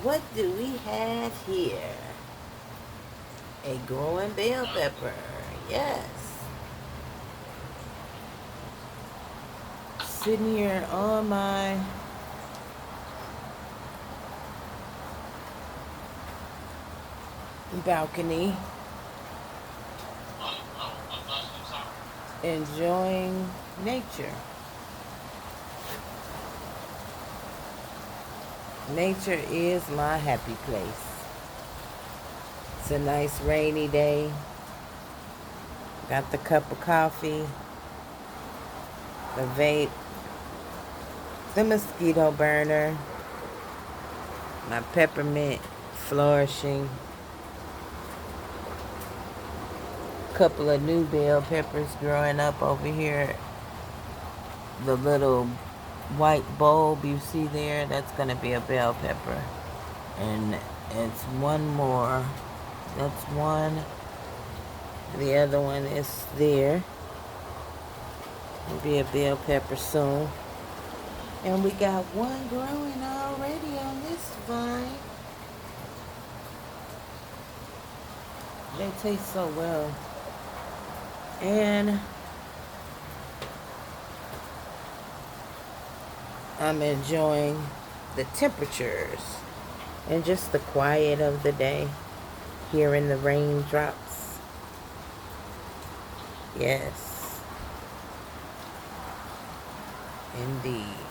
what do we have here? A growing bell pepper. Yes. Sitting here on my balcony, enjoying nature. Nature is my happy place. It's a nice rainy day. Got the cup of coffee, the vape, the mosquito burner, my peppermint flourishing, couple of new bell peppers growing up over here. The little white bulb you see there, that's going to be a bell pepper. And it's one more. That's one. The other one is there. Will be a bell pepper soon. And we got one growing already on this vine. They taste so well. And I'm enjoying the temperatures and just the quiet of the day, hearing the raindrops. Yes, indeed.